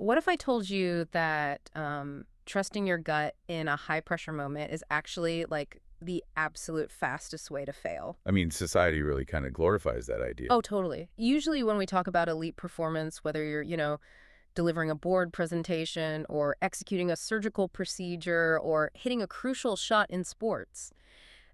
what if I told you that trusting your gut in a high-pressure moment is actually, like, the absolute fastest way to fail? I mean, society really kind of glorifies that idea. Oh, totally. Usually when we talk about elite performance, whether you're, delivering a board presentation or executing a surgical procedure or hitting a crucial shot in sports,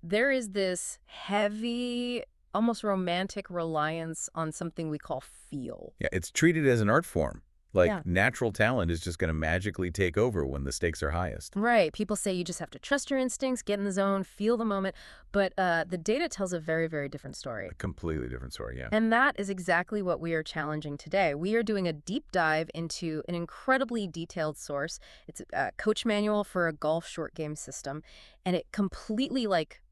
there is this heavy, almost romantic reliance on something we call feel. Yeah, it's treated as an art form. Like Yeah. natural talent is just going to magically take over when the stakes are highest. Right. People say you just have to trust your instincts, get in the zone, feel the moment. But the data tells a very, very different story. A completely different story, yeah. And that is exactly what we are challenging today. We are doing a deep dive into an incredibly detailed source. It's a coach manual for a golf short game system, and it completely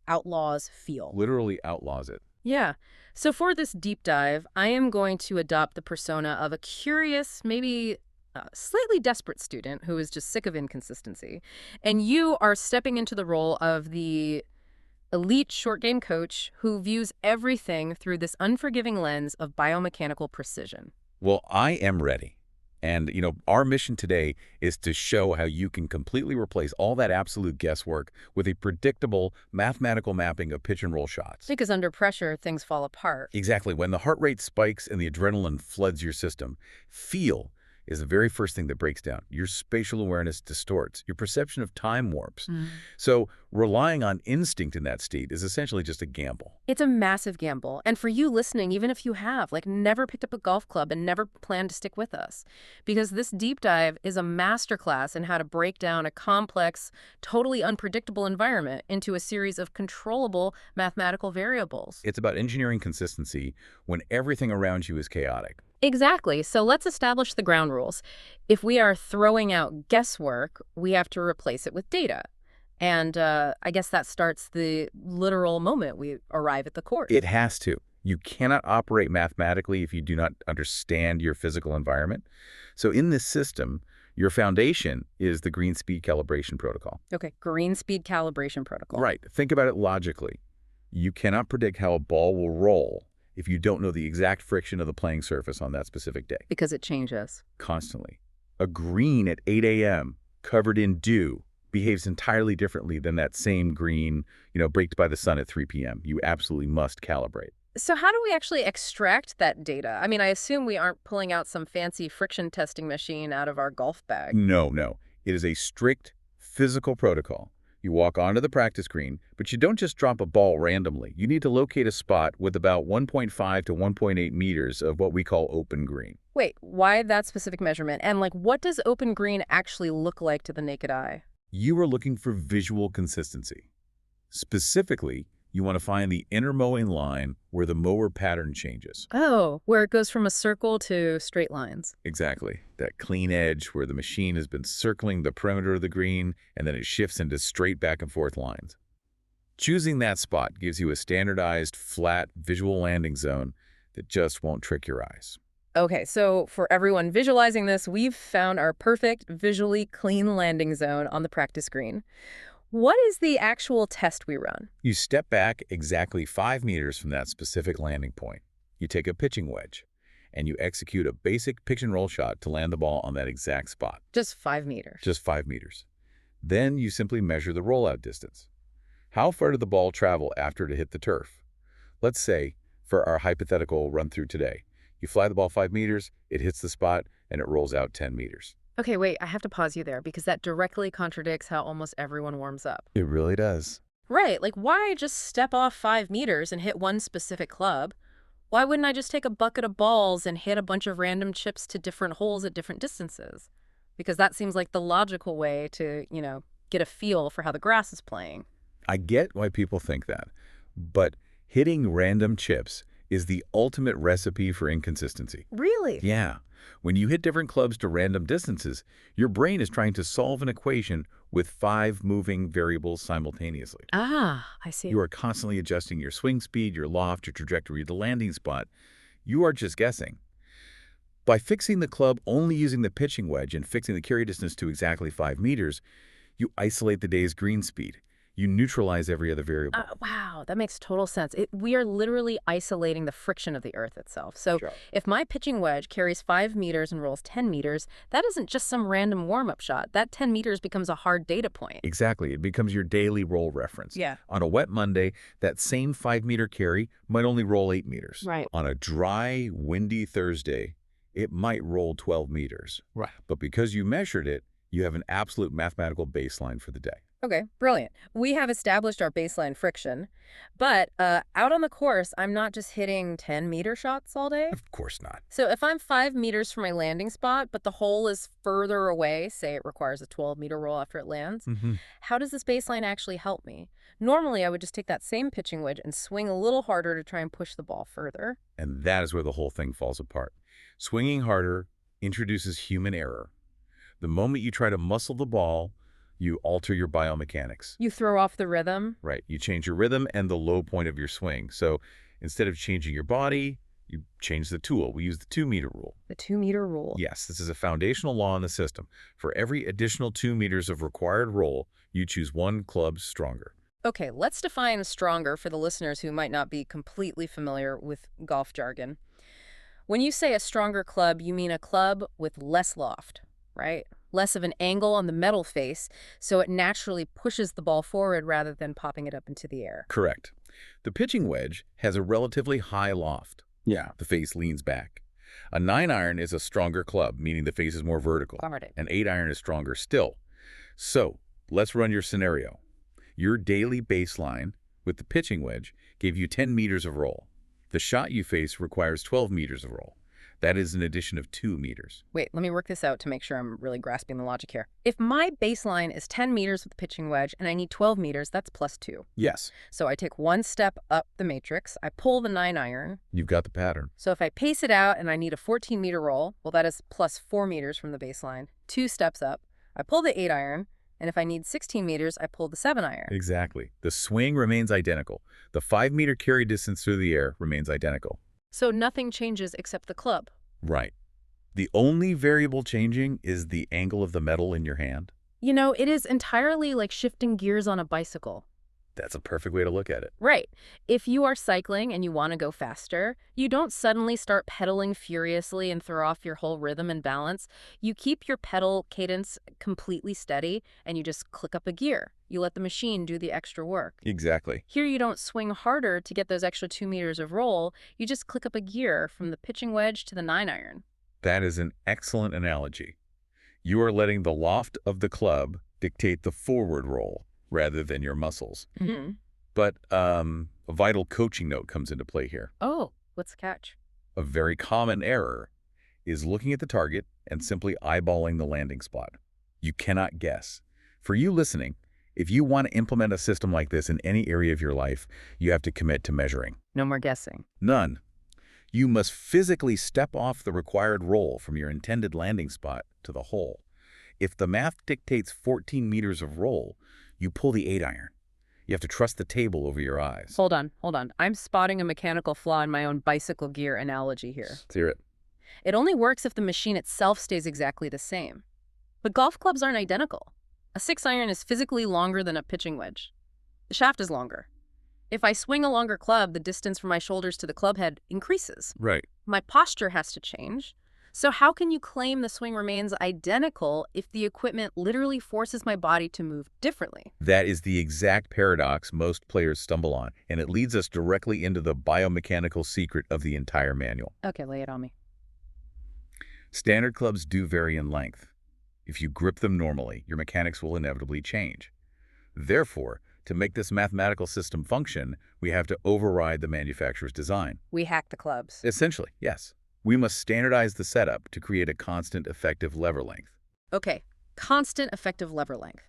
outlaws feel. Literally outlaws it. Yeah. So for this deep dive, I am going to adopt the persona of a curious, maybe slightly desperate student who is just sick of inconsistency. And you are stepping into the role of the elite short game coach who views everything through this unforgiving lens of biomechanical precision. Well, I am ready. And, our mission today is to show how you can completely replace all that absolute guesswork with a predictable mathematical mapping of pitch and roll shots. Because under pressure, things fall apart. Exactly. When the heart rate spikes and the adrenaline floods your system, feel is the very first thing that breaks down. Your spatial awareness distorts. Your perception of time warps. So relying on instinct in that state is essentially just a gamble. It's a massive gamble. And for you listening, even if you have, never picked up a golf club and never planned to stick with us, because this deep dive is a masterclass in how to break down a complex, totally unpredictable environment into a series of controllable mathematical variables. It's about engineering consistency when everything around you is chaotic. Exactly. So let's establish the ground rules. If we are throwing out guesswork, we have to replace it with data. And I guess that starts the literal moment we arrive at the course. It has to. You cannot operate mathematically if you do not understand your physical environment. So in this system, your foundation is the green speed calibration protocol. Okay, green speed calibration protocol. Right. Think about it logically. You cannot predict how a ball will roll if you don't know the exact friction of the playing surface on that specific day. Because it changes. Constantly. A green at 8 a.m. covered in dew behaves entirely differently than that same green, baked by the sun at 3 p.m. You absolutely must calibrate. So how do we actually extract that data? I mean, I assume we aren't pulling out some fancy friction testing machine out of our golf bag. No. It is a strict physical protocol. You walk onto the practice green, but you don't just drop a ball randomly. You need to locate a spot with about 1.5 to 1.8 meters of what we call open green. Wait, why that specific measurement? And what does open green actually look like to the naked eye? You are looking for visual consistency. Specifically, you want to find the inner mowing line where the mower pattern changes. Oh, where it goes from a circle to straight lines. Exactly. That clean edge where the machine has been circling the perimeter of the green and then it shifts into straight back and forth lines. Choosing that spot gives you a standardized, flat, visual landing zone that just won't trick your eyes. Okay, so for everyone visualizing this, we've found our perfect, visually clean landing zone on the practice green. What is the actual test we run? You step back exactly 5 meters from that specific landing point. You take a pitching wedge, and you execute a basic pitch and roll shot to land the ball on that exact spot. Just 5 meters. Just 5 meters. Then you simply measure the rollout distance. How far did the ball travel after it hit the turf? Let's say, for our hypothetical run-through today, you fly the ball 5 meters, it hits the spot, and it rolls out 10 meters. Okay, wait, I have to pause you there because that directly contradicts how almost everyone warms up. It really does. Right, why just step off 5 meters and hit one specific club? Why wouldn't I just take a bucket of balls and hit a bunch of random chips to different holes at different distances? Because that seems like the logical way to, get a feel for how the grass is playing. I get why people think that, but hitting random chips is the ultimate recipe for inconsistency. Really? Yeah. When you hit different clubs to random distances, your brain is trying to solve an equation with 5 moving variables simultaneously. Ah, I see. You are constantly adjusting your swing speed, your loft, your trajectory, the landing spot. You are just guessing. By fixing the club only using the pitching wedge and fixing the carry distance to exactly 5 meters, you isolate the day's green speed. You neutralize every other variable. Wow. Oh, that makes total sense. We are literally isolating the friction of the earth itself. So Sure. if my pitching wedge carries 5 meters and rolls 10 meters, that isn't just some random warm-up shot. That 10 meters becomes a hard data point. Exactly. It becomes your daily roll reference. Yeah. On a wet Monday, that same 5-meter carry might only roll 8 meters. Right. On a dry, windy Thursday, it might roll 12 meters. Right. But because you measured it, you have an absolute mathematical baseline for the day. Okay, brilliant. We have established our baseline friction, but out on the course, I'm not just hitting 10-meter shots all day. Of course not. So if I'm 5 meters from my landing spot, but the hole is further away, say it requires a 12-meter roll after it lands, how does this baseline actually help me? Normally, I would just take that same pitching wedge and swing a little harder to try and push the ball further. And that is where the whole thing falls apart. Swinging harder introduces human error. The moment you try to muscle the ball, you alter your biomechanics. You throw off the rhythm. Right. You change your rhythm and the low point of your swing. So instead of changing your body, you change the tool. We use the 2-meter rule. The 2-meter rule. Yes, this is a foundational law in the system. For every additional 2 meters of required roll, you choose one club stronger. Okay, let's define stronger for the listeners who might not be completely familiar with golf jargon. When you say a stronger club, you mean a club with less loft, right? Less of an angle on the metal face, so it naturally pushes the ball forward rather than popping it up into the air. Correct. The pitching wedge has a relatively high loft. Yeah. The face leans back. A 9-iron is a stronger club, meaning the face is more vertical. Alright. An 8-iron is stronger still. So, let's run your scenario. Your daily baseline with the pitching wedge gave you 10 meters of roll. The shot you face requires 12 meters of roll. That is an addition of 2 meters. Wait, let me work this out to make sure I'm really grasping the logic here. If my baseline is 10 meters with the pitching wedge and I need 12 meters, that's plus 2. Yes. So I take one step up the matrix, I pull the 9-iron. You've got the pattern. So if I pace it out and I need a 14-meter roll, well, that is plus 4 meters from the baseline. 2 steps up, I pull the 8-iron, and if I need 16 meters, I pull the 7-iron. Exactly. The swing remains identical. The 5-meter carry distance through the air remains identical. So nothing changes except the club. Right. The only variable changing is the angle of the metal in your hand. You know, it is entirely like shifting gears on a bicycle. That's a perfect way to look at it. Right. If you are cycling and you want to go faster, you don't suddenly start pedaling furiously and throw off your whole rhythm and balance. You keep your pedal cadence completely steady and you just click up a gear. You let the machine do the extra work. Exactly. Here you don't swing harder to get those extra 2 meters of roll. You just click up a gear from the pitching wedge to the 9-iron. That is an excellent analogy. You are letting the loft of the club dictate the forward roll rather than your muscles. Mm-hmm. But a vital coaching note comes into play here. Oh, what's the catch? A very common error is looking at the target and simply eyeballing the landing spot. You cannot guess. For you listening, if you want to implement a system like this in any area of your life, you have to commit to measuring. No more guessing. None. You must physically step off the required roll from your intended landing spot to the hole. If the math dictates 14 meters of roll, you pull the 8-iron. You have to trust the table over your eyes. Hold on. I'm spotting a mechanical flaw in my own bicycle gear analogy here. Let's hear it. It only works if the machine itself stays exactly the same. But golf clubs aren't identical. A 6-iron is physically longer than a pitching wedge. The shaft is longer. If I swing a longer club, the distance from my shoulders to the club head increases. Right. My posture has to change. So how can you claim the swing remains identical if the equipment literally forces my body to move differently? That is the exact paradox most players stumble on, and it leads us directly into the biomechanical secret of the entire manual. Okay, lay it on me. Standard clubs do vary in length. If you grip them normally, your mechanics will inevitably change. Therefore, to make this mathematical system function, we have to override the manufacturer's design. We hack the clubs. Essentially, yes. We must standardize the setup to create a constant effective lever length. Okay, constant effective lever length.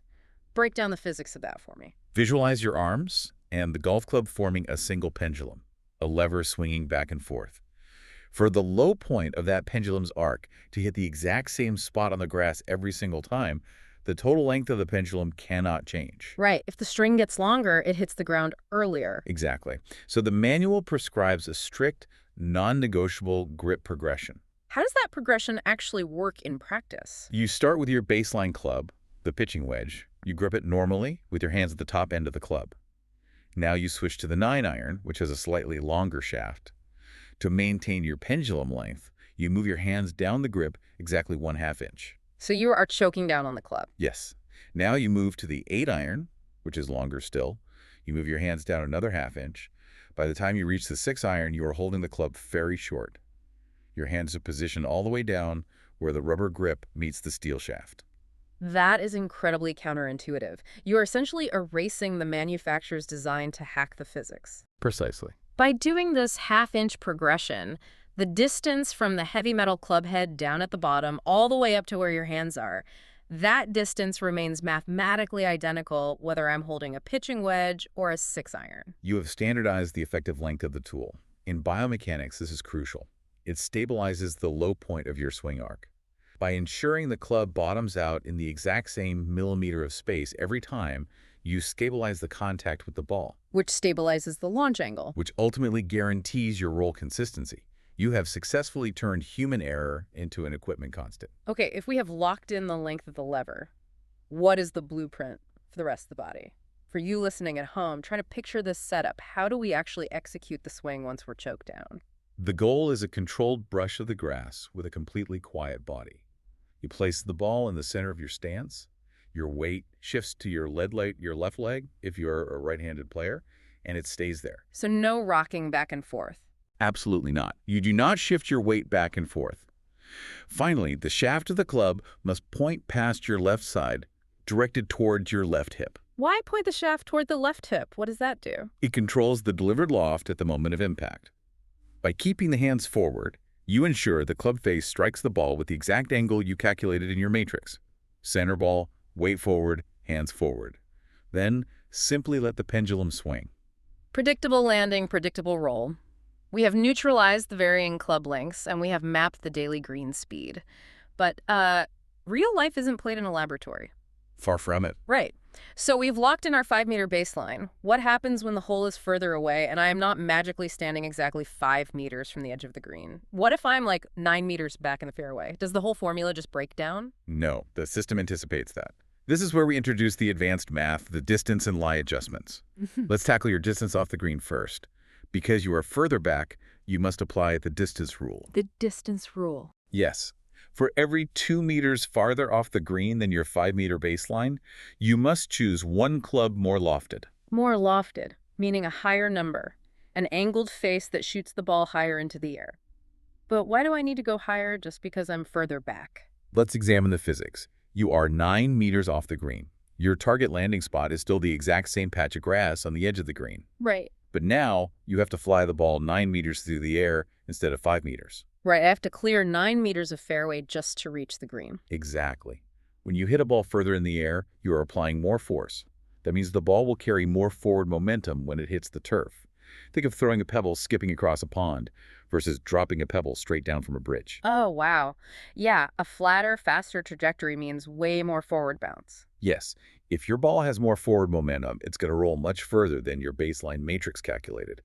Break down the physics of that for me. Visualize your arms and the golf club forming a single pendulum, a lever swinging back and forth. For the low point of that pendulum's arc to hit the exact same spot on the grass every single time, the total length of the pendulum cannot change. Right. If the string gets longer, it hits the ground earlier. Exactly. So the manual prescribes a strict, non-negotiable grip progression. How does that progression actually work in practice? You start with your baseline club, the pitching wedge. You grip it normally with your hands at the top end of the club. Now you switch to the 9-iron, which has a slightly longer shaft. To maintain your pendulum length, you move your hands down the grip exactly 1/2 inch. So you are choking down on the club. Yes. Now you move to the 8-iron, which is longer still. You move your hands down another 1/2 inch. By the time you reach the 6-iron, you are holding the club very short. Your hands are positioned all the way down where the rubber grip meets the steel shaft. That is incredibly counterintuitive. You are essentially erasing the manufacturer's design to hack the physics. Precisely. By doing this half-inch progression, the distance from the heavy metal club head down at the bottom all the way up to where your hands are, that distance remains mathematically identical whether I'm holding a pitching wedge or a 6-iron. You have standardized the effective length of the tool. In biomechanics, this is crucial. It stabilizes the low point of your swing arc. By ensuring the club bottoms out in the exact same millimeter of space every time, you stabilize the contact with the ball, Which stabilizes the launch angle. which ultimately guarantees your roll consistency. You have successfully turned human error into an equipment constant. Okay, if we have locked in the length of the lever, what is the blueprint for the rest of the body? For you listening at home, trying to picture this setup, how do we actually execute the swing once we're choked down? The goal is a controlled brush of the grass with a completely quiet body. You place the ball in the center of your stance. Your weight shifts to your left leg if you're a right-handed player, and it stays there. So no rocking back and forth. Absolutely not. You do not shift your weight back and forth. Finally, the shaft of the club must point past your left side, directed towards your left hip. Why point the shaft toward the left hip? What does that do? It controls the delivered loft at the moment of impact. By keeping the hands forward, you ensure the club face strikes the ball with the exact angle you calculated in your matrix. Center ball, weight forward, hands forward. Then, simply let the pendulum swing. Predictable landing, predictable roll. We have neutralized the varying club lengths, and we have mapped the daily green speed. But real life isn't played in a laboratory. Far from it. Right. So we've locked in our 5-meter baseline. What happens when the hole is further away and I am not magically standing exactly 5 meters from the edge of the green? What if I'm like 9 meters back in the fairway? Does the whole formula just break down? No, the system anticipates that. This is where we introduce the advanced math, the distance and lie adjustments. Let's tackle your distance off the green first. Because you are further back, you must apply the distance rule. The distance rule. Yes. For every 2 meters farther off the green than your 5-meter baseline, you must choose one club more lofted. More lofted, meaning a higher number, an angled face that shoots the ball higher into the air. But why do I need to go higher just because I'm further back? Let's examine the physics. You are 9 meters off the green. Your target landing spot is still the exact same patch of grass on the edge of the green. Right. But now, you have to fly the ball 9 meters through the air instead of 5 meters. Right, I have to clear 9 meters of fairway just to reach the green. Exactly. When you hit a ball further in the air, you are applying more force. That means the ball will carry more forward momentum when it hits the turf. Think of throwing a pebble skipping across a pond versus dropping a pebble straight down from a bridge. Oh, wow. Yeah, a flatter, faster trajectory means way more forward bounce. Yes, if your ball has more forward momentum, it's going to roll much further than your baseline matrix calculated.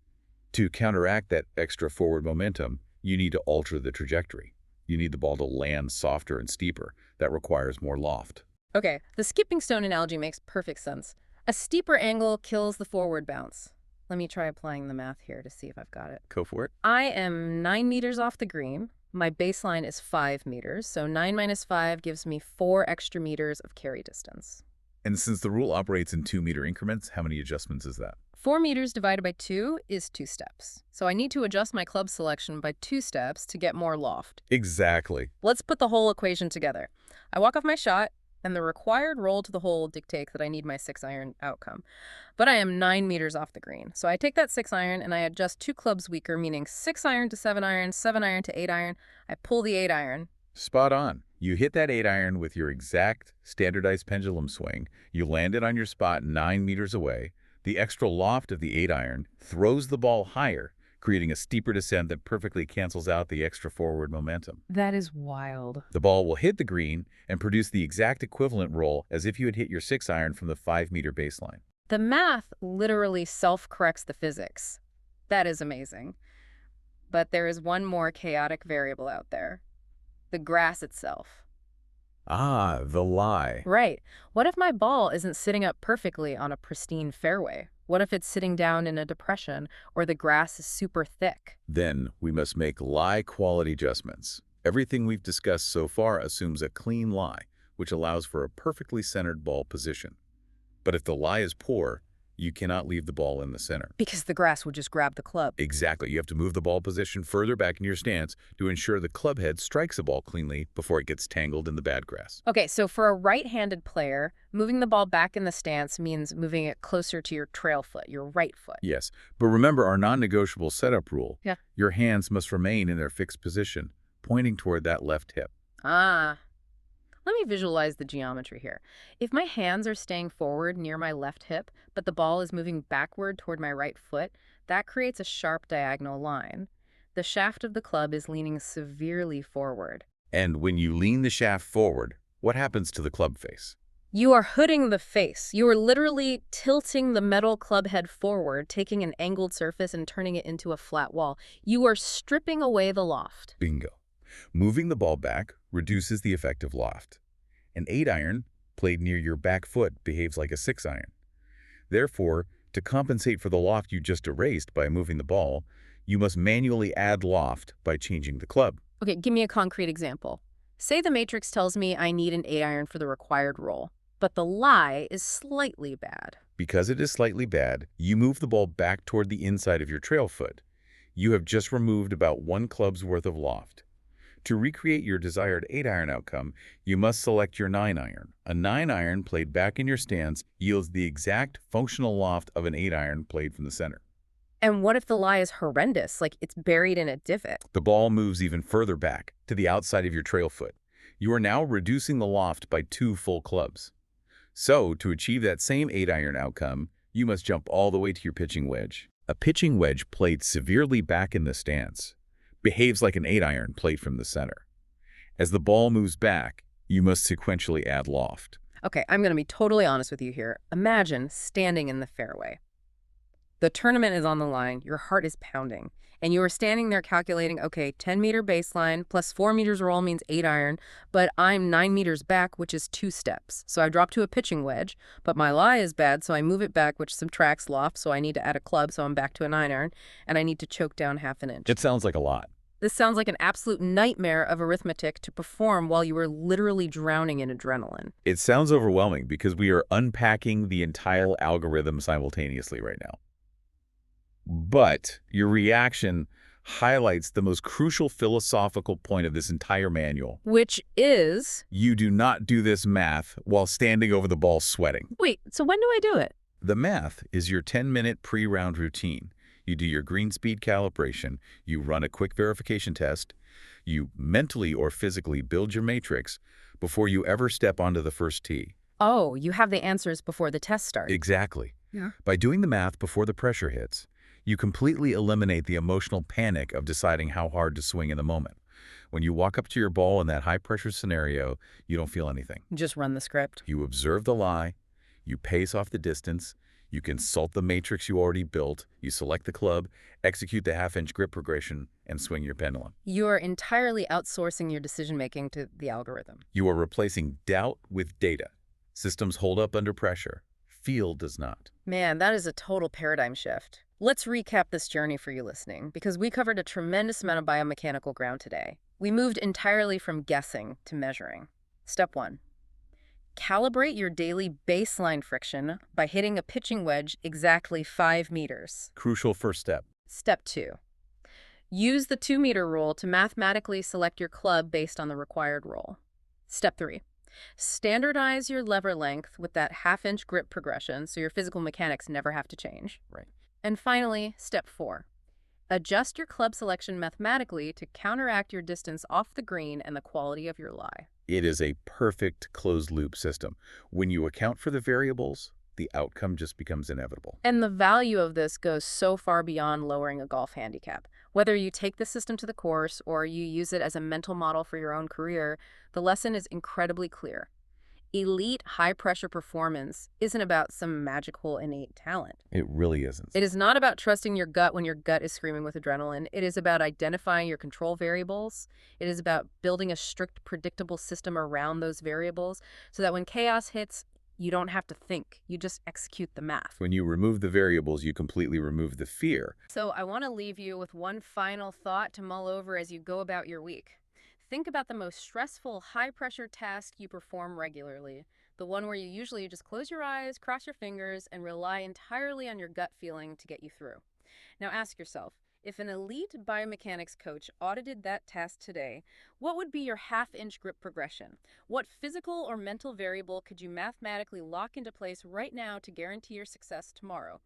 To counteract that extra forward momentum, you need to alter the trajectory. You need the ball to land softer and steeper. That requires more loft. Okay, the skipping stone analogy makes perfect sense. A steeper angle kills the forward bounce. Let me try applying the math here to see if I've got it. Go for it. I am 9 meters off the green. My baseline is 5 meters, so 9 minus 5 gives me 4 extra meters of carry distance. And since the rule operates in 2-meter increments, how many adjustments is that? 4 meters divided by 2 is 2 steps. So I need to adjust my club selection by 2 steps to get more loft. Exactly. Let's put the whole equation together. I walk off my shot, and the required roll to the hole dictates that I need my 6-iron outcome. But I am 9 meters off the green. So I take that 6-iron and I adjust 2 clubs weaker, meaning 6-iron to 7-iron, 7-iron to 8-iron. I pull the 8-iron. Spot on. You hit that 8-iron with your exact standardized pendulum swing. You land it on your spot 9 meters away. The extra loft of the 8-iron throws the ball higher, creating a steeper descent that perfectly cancels out the extra forward momentum. That is wild. The ball will hit the green and produce the exact equivalent roll as if you had hit your 6-iron from the 5-meter baseline. The math literally self-corrects the physics. That is amazing. But there is one more chaotic variable out there. The grass itself. Ah, the lie. Right. What if my ball isn't sitting up perfectly on a pristine fairway? What if it's sitting down in a depression or the grass is super thick? Then we must make lie quality adjustments. Everything we've discussed so far assumes a clean lie, which allows for a perfectly centered ball position. But if the lie is poor, you cannot leave the ball in the center. Because the grass would just grab the club. Exactly. You have to move the ball position further back in your stance to ensure the club head strikes the ball cleanly before it gets tangled in the bad grass. Okay, so for a right-handed player, moving the ball back in the stance means moving it closer to your trail foot, your right foot. Yes, but remember our non-negotiable setup rule. Yeah. Your hands must remain in their fixed position, pointing toward that left hip. Ah. Let me visualize the geometry here. If my hands are staying forward near my left hip, but the ball is moving backward toward my right foot, that creates a sharp diagonal line. The shaft of the club is leaning severely forward. And when you lean the shaft forward, what happens to the club face? You are hooding the face. You are literally tilting the metal club head forward, taking an angled surface and turning it into a flat wall. You are stripping away the loft. Bingo. Moving the ball back reduces the effect of loft. An 8-iron played near your back foot behaves like a 6-iron. Therefore, to compensate for the loft you just erased by moving the ball, you must manually add loft by changing the club. Okay, give me a concrete example. Say the matrix tells me I need an 8-iron for the required roll, but the lie is slightly bad. Because it is slightly bad, you move the ball back toward the inside of your trail foot. You have just removed about 1 club's worth of loft. To recreate your desired 8-iron outcome, you must select your 9-iron. A 9-iron played back in your stance yields the exact functional loft of an 8-iron played from the center. And what if the lie is horrendous, like it's buried in a divot? The ball moves even further back, to the outside of your trail foot. You are now reducing the loft by 2 full clubs. So, to achieve that same 8-iron outcome, you must jump all the way to your pitching wedge. A pitching wedge played severely back in the stance behaves like an 8-iron played from the center. As the ball moves back, you must sequentially add loft. Okay, I'm going to be totally honest with you here. Imagine standing in the fairway. The tournament is on the line, your heart is pounding, and you are standing there calculating, okay, 10-meter baseline plus 4 meters roll means 8-iron, but I'm 9 meters back, which is 2 steps. So I drop to a pitching wedge, but my lie is bad, so I move it back, which subtracts loft, so I need to add a club, so I'm back to a 9-iron, and I need to choke down half an inch. It sounds like a lot. This sounds like an absolute nightmare of arithmetic to perform while you are literally drowning in adrenaline. It sounds overwhelming because we are unpacking the entire algorithm simultaneously right now. But your reaction highlights the most crucial philosophical point of this entire manual. Which is... You do not do this math while standing over the ball sweating. Wait, so when do I do it? The math is your 10-minute pre-round routine. You do your green speed calibration, you run a quick verification test, you mentally or physically build your matrix before you ever step onto the first tee. Oh, you have the answers before the test starts. Exactly. Yeah. By doing the math before the pressure hits, you completely eliminate the emotional panic of deciding how hard to swing in the moment. When you walk up to your ball in that high-pressure scenario, you don't feel anything. Just run the script. You observe the lie, you pace off the distance, you consult the matrix you already built, you select the club, execute the half-inch grip progression, and swing your pendulum. You are entirely outsourcing your decision-making to the algorithm. You are replacing doubt with data. Systems hold up under pressure. Feel does not. Man, that is a total paradigm shift. Let's recap this journey for you listening, because we covered a tremendous amount of biomechanical ground today. We moved entirely from guessing to measuring. Step 1. Calibrate your daily baseline friction by hitting a pitching wedge exactly 5 meters. Crucial first step. Step 2. Use the 2-meter rule to mathematically select your club based on the required roll. Step 3. Standardize your lever length with that half-inch grip progression so your physical mechanics never have to change. Right. And finally, step 4. Adjust your club selection mathematically to counteract your distance off the green and the quality of your lie. It is a perfect closed-loop system. When you account for the variables, the outcome just becomes inevitable. And the value of this goes so far beyond lowering a golf handicap. Whether you take the system to the course or you use it as a mental model for your own career, the lesson is incredibly clear. Elite high-pressure performance isn't about some magical innate talent. It really isn't. It is not about trusting your gut when your gut is screaming with adrenaline. It is about identifying your control variables. It is about building a strict, predictable system around those variables so that when chaos hits, You don't have to think. You just execute the math. When you remove the variables, you completely remove the fear. So I want to leave you with one final thought to mull over as you go about your week. Think about the most stressful, high-pressure task you perform regularly, the one where you usually just close your eyes, cross your fingers, and rely entirely on your gut feeling to get you through. Now ask yourself, if an elite biomechanics coach audited that task today, what would be your half-inch grip progression? What physical or mental variable could you mathematically lock into place right now to guarantee your success tomorrow?